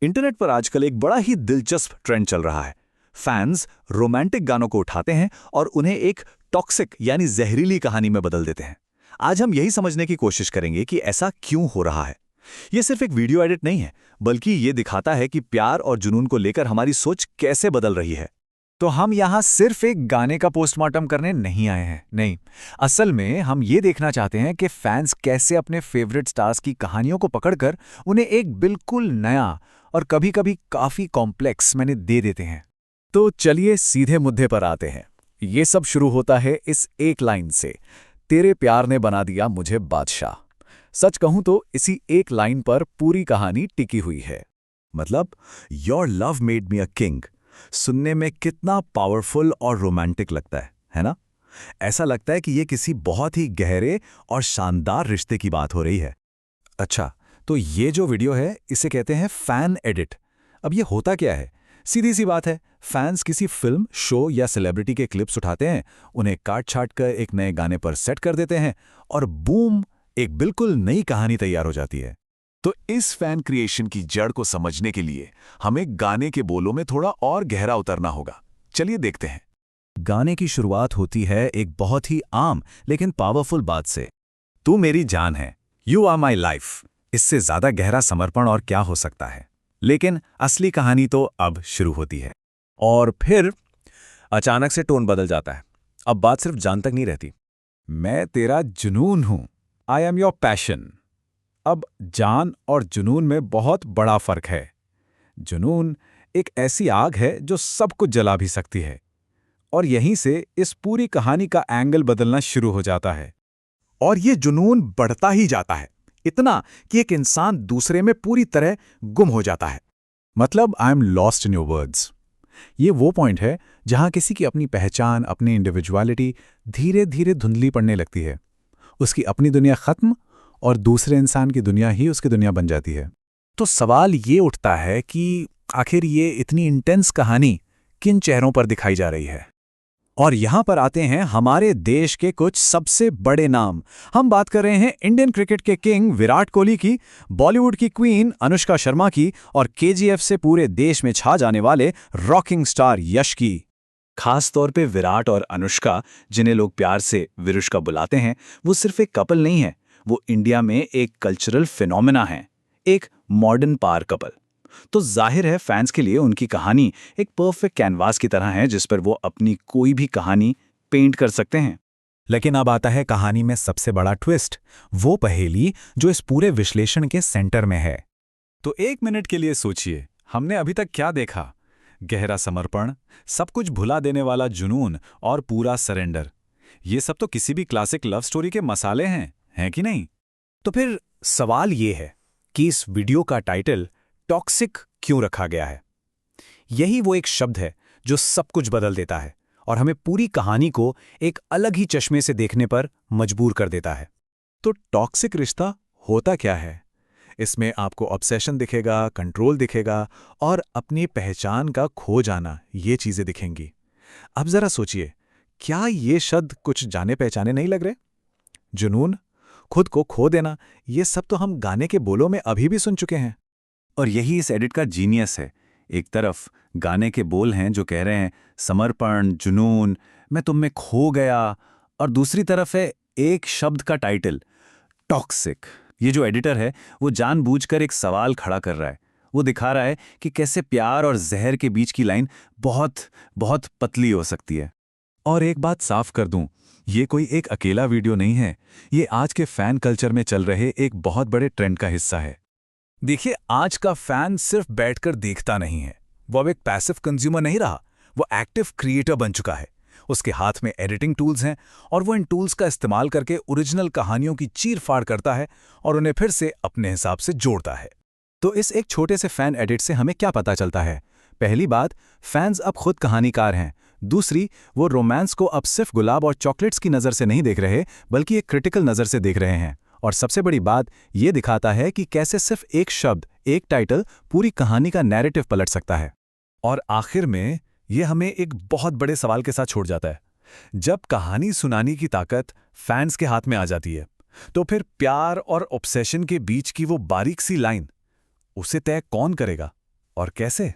Internet पर आजकल एक बड़ा ही दिलचस्प ट्रेंड चल रहा है। फैंस रोमांटिक गानों को उठाते हैं और उन्हें एक टॉक्सिक यानी जहरीली कहानी में बदल देते हैं। आज हम यही समझने की कोशिश करेंगे कि ऐसा क्यों हो रहा है। यह सिर्फ एक वीडियो एडिट नहीं है, बल्कि ये दिखाता है कि प्यार और जुनून को लेकर हमारी सोच कैसे बदल रही है। तो हम यहाँ सिर्फ एक गाने का पोस्टमार्टम करने नहीं आए हैं, नहीं। असल में हम ये देखना चाहते हैं कि फैंस कैसे अपने फेवरेट स्टार्स की कहानियों को पकड़कर उन्हें एक बिल्कुल नया और कभी-कभी काफी कॉम्प्लेक्स मैंने दे देते हैं। तो चलिए सीधे मुद्दे पर आते हैं। ये सब शुरू होता है इस एक लाइन से, तेरे प्यार ने बना दिया मुझे बादशाह। सच कहूं तो इसी एक लाइन पर पूरी कहानी टिकी हुई है। मतलब your love made me a king सुनने में कितना पावरफुल और रोमांटिक लगता है ना? ऐसा लगता है कि ये किसी बहुत ही गहरे और शानदार रिश्ते की बात हो रही है। अच्छा, तो ये जो वीडियो है इसे कहते हैं फैन एडिट। अब ये होता क्या है? सीधी सी बात है, फैंस किसी फिल्म, शो या सेलिब्रिटी के क्लिप्स उठाते हैं, उन्हें काट छाट कर एक नए गाने पर सेट कर देते हैं और बूम, एक बिल्कुल नई कहानी तैयार हो जाती है। तो इस फैन क्रिएशन की जड़ को समझने के लिए हमें गाने के बोलों में थोड़ा और गहरा उतरना होगा। चलिए देखते हैं। गाने की शुरुआत होती है एक बहुत ही आम लेकिन पावरफुल बात से। तू मेरी जान है, यू आर माई लाइफ। इससे ज्यादा गहरा समर्पण और क्या हो सकता है? लेकिन असली कहानी तो अब शुरू होती है। और फिर अचानक से टोन बदल जाता है। अब बात सिर्फ जान तक नहीं रहती। मैं तेरा जुनून हूं, आई एम योर पैशन। अब जान और जुनून में बहुत बड़ा फर्क है। जुनून एक ऐसी आग है जो सब कुछ जला भी सकती है, और यहीं से इस पूरी कहानी का एंगल बदलना शुरू हो जाता है। और ये जुनून बढ़ता ही जाता है, इतना कि एक इंसान दूसरे में पूरी तरह गुम हो जाता है। मतलब I am lost in your words. ये वो पॉइंट है जहां किसी की अपनी पहचान, अपनी इंडिविजुअलिटी धीरे धीरे धुंधली पड़ने लगती है। उसकी अपनी दुनिया खत्म और दूसरे इंसान की दुनिया ही उसकी दुनिया बन जाती है। तो सवाल ये उठता है कि आखिर ये इतनी इंटेंस कहानी किन चेहरों पर दिखाई जा रही है? और यहां पर आते हैं हमारे देश के कुछ सबसे बड़े नाम। हम बात कर रहे हैं इंडियन क्रिकेट के किंग विराट कोहली की, बॉलीवुड की क्वीन अनुष्का शर्मा की, और केजीएफ से पूरे देश में छा जाने वाले रॉकिंग स्टार यश की। खास तौर पे विराट और अनुष्का, जिन्हें लोग प्यार से विरुष्का बुलाते हैं, वो सिर्फ एक कपल नहीं है, वो इंडिया में एक कल्चरल फिनोमेना है, एक मॉडर्न पावर कपल। तो जाहिर है फैंस के लिए उनकी कहानी एक परफेक्ट कैनवास की तरह है जिस पर वो अपनी कोई भी कहानी पेंट कर सकते हैं। लेकिन अब आता है कहानी में सबसे बड़ा ट्विस्ट, वो पहेली जो इस पूरे विश्लेषण के सेंटर में है। तो एक मिनट के लिए सोचिए, हमने अभी तक क्या देखा? गहरा समर्पण, सब कुछ भुला देने वाला जुनून और पूरा सरेंडर। ये सब तो किसी भी क्लासिक लव स्टोरी के मसाले हैं कि नहीं? तो फिर सवाल ये है कि इस वीडियो का टाइटल टॉक्सिक क्यों रखा गया है? यही वो एक शब्द है जो सब कुछ बदल देता है और हमें पूरी कहानी को एक अलग ही चश्मे से देखने पर मजबूर कर देता है। तो टॉक्सिक रिश्ता होता क्या है? इसमें आपको ऑब्सेशन दिखेगा, कंट्रोल दिखेगा और अपनी पहचान का खो जाना, ये चीजें दिखेंगी। अब जरा सोचिए, क्या ये शब्द कुछ जाने पहचाने नहीं लग रहे? जुनून, खुद को खो देना, ये सब तो हम गाने के बोलों में अभी भी सुन चुके हैं। और यही इस एडिट का जीनियस है। एक तरफ गाने के बोल हैं जो कह रहे हैं समर्पण, जुनून, मैं तुम में खो गया, और दूसरी तरफ है एक शब्द का टाइटल, टॉक्सिक। ये जो एडिटर है वो जानबूझकर एक सवाल खड़ा कर रहा है। वो दिखा रहा है कि कैसे प्यार और जहर के बीच की लाइन बहुत बहुत पतली हो सकती है। और एक बात साफ कर दूं, ये कोई एक अकेला वीडियो नहीं है, ये आज के फैन कल्चर में चल रहे एक बहुत बड़े ट्रेंड का हिस्सा है। देखिए, आज का फैन सिर्फ बैठकर देखता नहीं है, वो अब एक पैसिव कंज्यूमर नहीं रहा, वो एक्टिव क्रिएटर बन चुका है। उसके हाथ में एडिटिंग टूल्स हैं और वो इन टूल्स का इस्तेमाल करके ओरिजिनल कहानियों की चीर-फाड़ करता है और उन्हें फिर से अपने हिसाब से जोड़ता है। तो इस एक छोटे से फैन एडिट से हमें क्या पता चलता है? पहली बात, फैंस अब खुद कहानीकार हैं। दूसरी, वो रोमांस को अब सिर्फ गुलाब और चॉकलेट्स की नज़र से नहीं देख रहे, बल्कि एक क्रिटिकल नज़र से देख रहे हैं। और सबसे बड़ी बात ये दिखाता है कि कैसे सिर्फ एक शब्द, एक टाइटल पूरी कहानी का नैरेटिव पलट सकता है। और आखिर में ये हमें एक बहुत बड़े सवाल के साथ छोड़ जाता है। जब कहानी सुनाने की ताकत फैंस के हाथ में आ जाती है, तो फिर प्यार और ऑब्सेशन के बीच की वो बारीक सी लाइन, उसे तय कौन करेगा? और कैसे?